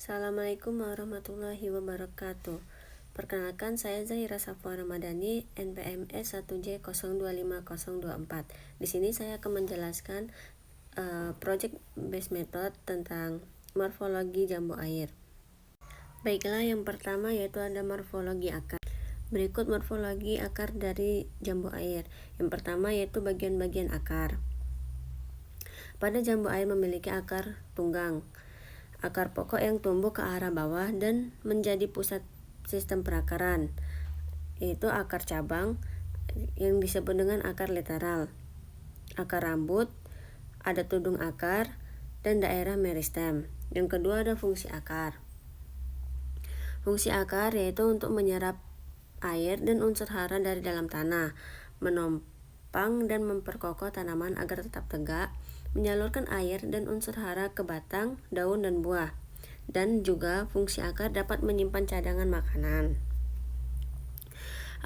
Assalamualaikum warahmatullahi wabarakatuh. Perkenalkan, saya Zahira Safwa Ramadhani, NPMS 1J025024. Di sini saya akan menjelaskan project based method tentang morfologi jambu air. Baiklah, yang pertama yaitu ada morfologi akar. Berikut morfologi akar dari jambu air. Yang pertama yaitu bagian-bagian akar. Pada jambu air memiliki akar tunggang, akar pokok yang tumbuh ke arah bawah dan menjadi pusat sistem perakaran, yaitu akar cabang yang disebut dengan akar lateral, akar rambut, ada tudung akar, dan daerah meristem. Yang kedua ada fungsi akar. Fungsi akar yaitu untuk menyerap air dan unsur hara dari dalam tanah, menopang dan memperkokoh tanaman agar tetap tegak, menyalurkan air dan unsur hara ke batang, daun, dan buah. Dan juga fungsi akar dapat menyimpan cadangan makanan.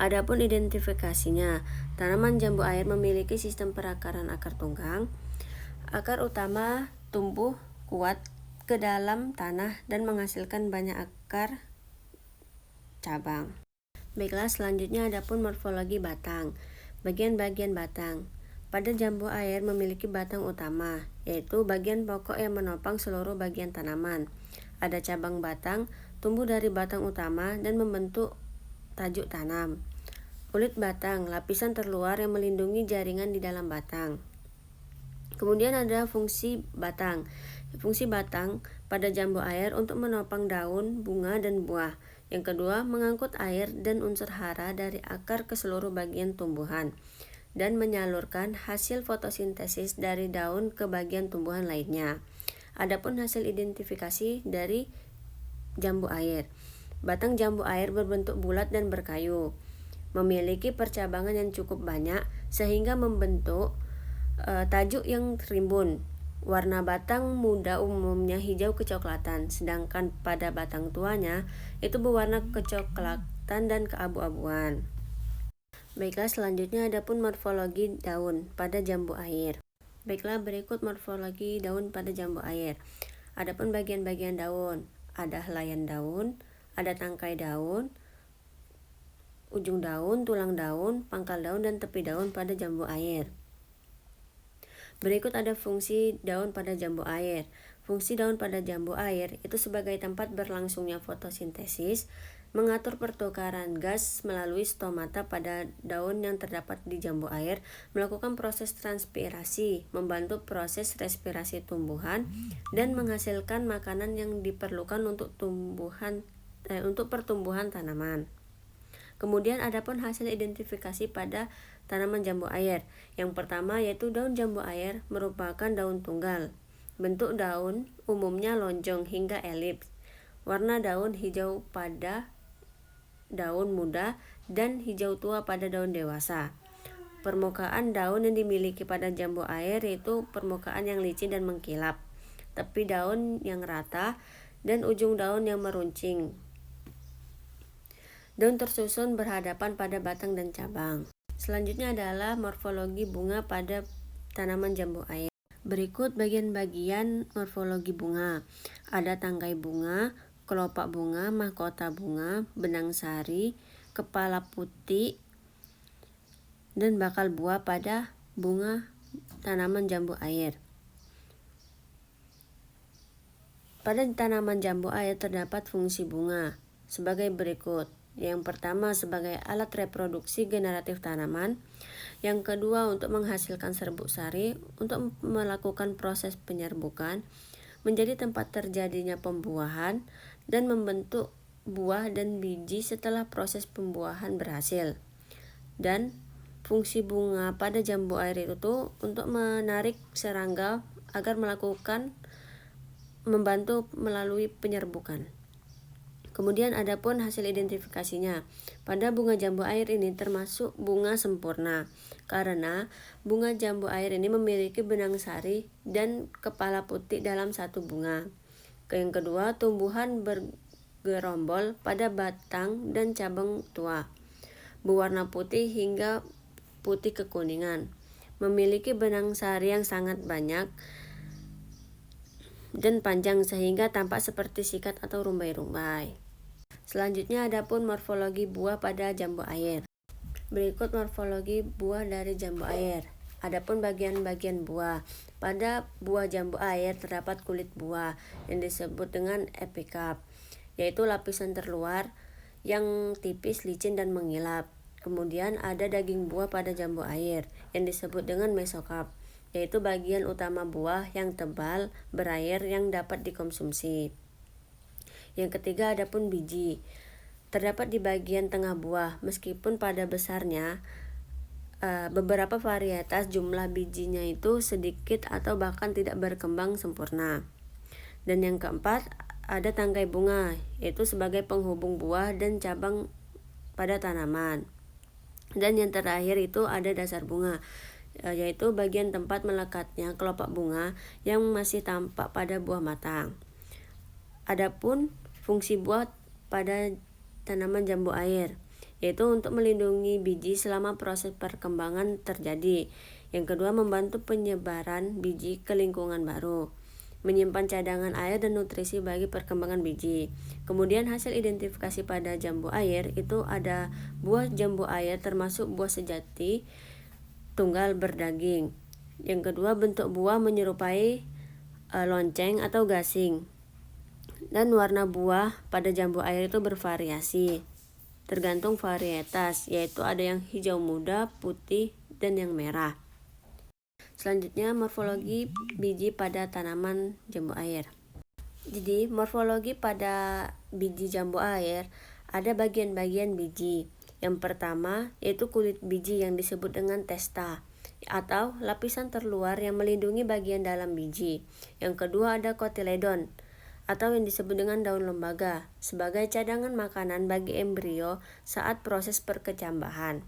Adapun identifikasinya, tanaman jambu air memiliki sistem perakaran akar tunggang. Akar utama tumbuh kuat ke dalam tanah dan menghasilkan banyak akar cabang. Baiklah, selanjutnya adapun morfologi batang. Bagian-bagian batang. Pada jambu air memiliki batang utama, yaitu bagian pokok yang menopang seluruh bagian tanaman. Ada cabang batang, tumbuh dari batang utama dan membentuk tajuk tanam. Kulit batang, lapisan terluar yang melindungi jaringan di dalam batang. Kemudian ada fungsi batang. Fungsi batang pada jambu air untuk menopang daun, bunga, dan buah. Yang kedua, mengangkut air dan unsur hara dari akar ke seluruh bagian tumbuhan dan menyalurkan hasil fotosintesis dari daun ke bagian tumbuhan lainnya. Adapun hasil identifikasi dari jambu air. Batang jambu air berbentuk bulat dan berkayu, memiliki percabangan yang cukup banyak sehingga membentuk tajuk yang rimbun. Warna batang muda umumnya hijau kecoklatan, sedangkan pada batang tuanya itu berwarna kecoklatan dan keabu-abuan. Baiklah, selanjutnya adapun morfologi daun pada jambu air. Baiklah, berikut morfologi daun pada jambu air. Adapun bagian-bagian daun, ada helaian daun, ada tangkai daun, ujung daun, tulang daun, pangkal daun, dan tepi daun pada jambu air. Berikut ada fungsi daun pada jambu air. Fungsi daun pada jambu air itu sebagai tempat berlangsungnya fotosintesis, mengatur pertukaran gas melalui stomata pada daun yang terdapat di jambu air, melakukan proses transpirasi, membantu proses respirasi tumbuhan, dan menghasilkan makanan yang diperlukan untuk pertumbuhan tanaman. Kemudian adapun hasil identifikasi pada tanaman jambu air. Yang pertama yaitu daun jambu air merupakan daun tunggal. Bentuk daun umumnya lonjong hingga elips. Warna daun hijau pada daun muda dan hijau tua pada daun dewasa. Permukaan daun yang dimiliki pada jambu air yaitu permukaan yang licin dan mengkilap, tepi daun yang rata, dan ujung daun yang meruncing. Daun tersusun berhadapan pada batang dan cabang. Selanjutnya adalah morfologi bunga pada tanaman jambu air. Berikut bagian-bagian morfologi bunga. Ada tangkai bunga, kelopak bunga, mahkota bunga, benang sari, kepala putih, dan bakal buah pada bunga tanaman jambu air. Pada tanaman jambu air terdapat fungsi bunga sebagai berikut. Yang pertama sebagai alat reproduksi generatif tanaman. Yang kedua untuk menghasilkan serbuk sari, untuk melakukan proses penyerbukan, menjadi tempat terjadinya pembuahan, dan membentuk buah dan biji setelah proses pembuahan berhasil. Dan fungsi bunga pada jambu air itu untuk menarik serangga agar membantu melalui penyerbukan. Kemudian adapun hasil identifikasinya. Pada bunga jambu air ini termasuk bunga sempurna, karena bunga jambu air ini memiliki benang sari dan kepala putih dalam satu bunga. Yang kedua, tumbuhan bergerombol pada batang dan cabang tua, berwarna putih hingga putih kekuningan, memiliki benang sari yang sangat banyak, dan panjang sehingga tampak seperti sikat atau rumbai-rumbai. Selanjutnya adapun morfologi buah pada jambu air. Berikut morfologi buah dari jambu air. Adapun bagian-bagian buah. Pada buah jambu air terdapat kulit buah yang disebut dengan epikap, yaitu lapisan terluar yang tipis, licin, dan mengilap. Kemudian ada daging buah pada jambu air yang disebut dengan mesokap, yaitu bagian utama buah yang tebal, berair yang dapat dikonsumsi. Yang ketiga adapun biji. Terdapat di bagian tengah buah, meskipun pada besarnya beberapa varietas jumlah bijinya itu sedikit atau bahkan tidak berkembang sempurna. Dan yang keempat ada tangkai bunga, yaitu sebagai penghubung buah dan cabang pada tanaman. Dan yang terakhir itu ada dasar bunga, yaitu bagian tempat melekatnya kelopak bunga yang masih tampak pada buah matang. Adapun fungsi buah pada tanaman jambu air, yaitu untuk melindungi biji selama proses perkembangan terjadi. Yang kedua, membantu penyebaran biji ke lingkungan baru, menyimpan cadangan air dan nutrisi bagi perkembangan biji. Kemudian hasil identifikasi pada jambu air itu ada buah jambu air termasuk buah sejati tunggal berdaging. Yang kedua, bentuk buah menyerupai lonceng atau gasing. Dan warna buah pada jambu air itu bervariasi, tergantung varietas, yaitu ada yang hijau muda, putih, dan yang merah. Selanjutnya morfologi biji pada tanaman jambu air. Jadi morfologi pada biji jambu air ada bagian-bagian biji. Yang pertama yaitu kulit biji yang disebut dengan testa atau lapisan terluar yang melindungi bagian dalam biji. Yang kedua ada kotiledon atau yang disebut dengan daun lembaga sebagai cadangan makanan bagi embrio saat proses perkecambahan.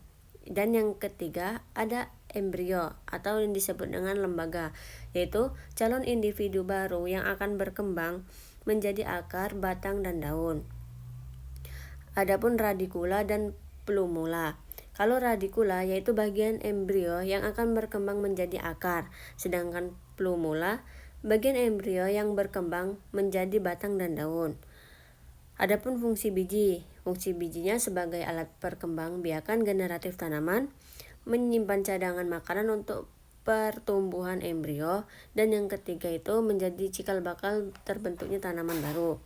Dan yang ketiga ada embrio atau yang disebut dengan lembaga, yaitu calon individu baru yang akan berkembang menjadi akar, batang, dan daun. Adapun radikula dan plumula. Kalau radikula yaitu bagian embrio yang akan berkembang menjadi akar, sedangkan plumula bagian embrio yang berkembang menjadi batang dan daun. Adapun fungsi biji. Fungsi bijinya sebagai alat perkembangbiakan generatif tanaman, menyimpan cadangan makanan untuk pertumbuhan embrio, dan yang ketiga itu menjadi cikal bakal terbentuknya tanaman baru.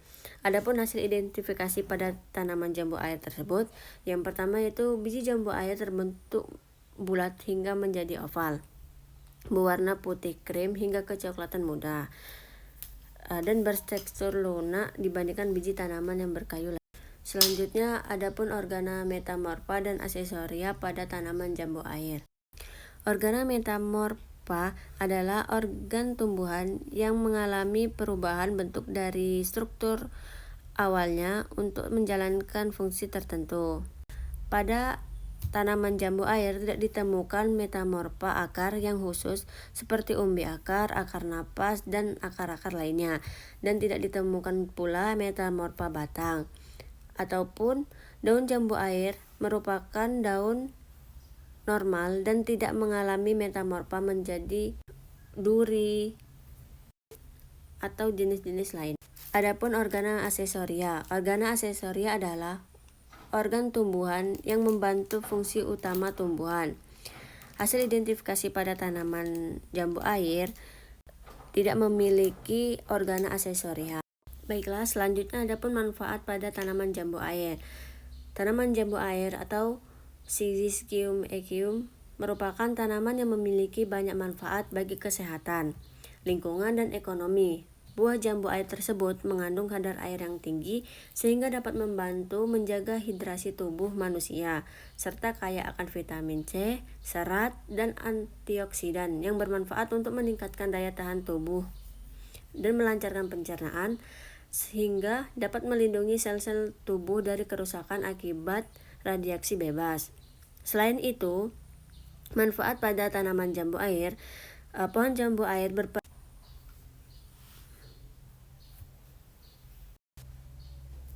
Adapun hasil identifikasi pada tanaman jambu air tersebut, yang pertama yaitu biji jambu air terbentuk bulat hingga menjadi oval, berwarna putih krim hingga kecoklatan muda, dan bertekstur lunak dibandingkan biji tanaman yang berkayu lain. Selanjutnya adapun organa metamorfa dan aksesoria pada tanaman jambu air. Organa metamorfa adalah organ tumbuhan yang mengalami perubahan bentuk dari struktur awalnya untuk menjalankan fungsi tertentu. Pada tanaman jambu air tidak ditemukan metamorfa akar yang khusus seperti umbi akar, akar napas, dan akar-akar lainnya, dan tidak ditemukan pula metamorfa batang. Ataupun daun jambu air merupakan daun normal dan tidak mengalami metamorfa menjadi duri atau jenis-jenis lain. Adapun organa aksesoria. Organa aksesoria adalah organ tumbuhan yang membantu fungsi utama tumbuhan. Hasil identifikasi pada tanaman jambu air tidak memiliki organa aksesoria. Baiklah, selanjutnya adapun manfaat pada tanaman jambu air. Tanaman jambu air atau Sigiscium echium merupakan tanaman yang memiliki banyak manfaat bagi kesehatan, lingkungan, dan ekonomi. Buah jambu air tersebut mengandung kadar air yang tinggi sehingga dapat membantu menjaga hidrasi tubuh manusia, serta kaya akan vitamin C, serat, dan antioksidan yang bermanfaat untuk meningkatkan daya tahan tubuh dan melancarkan pencernaan, sehingga dapat melindungi sel-sel tubuh dari kerusakan akibat radiasi bebas. Selain itu, manfaat pada tanaman jambu air, pohon jambu air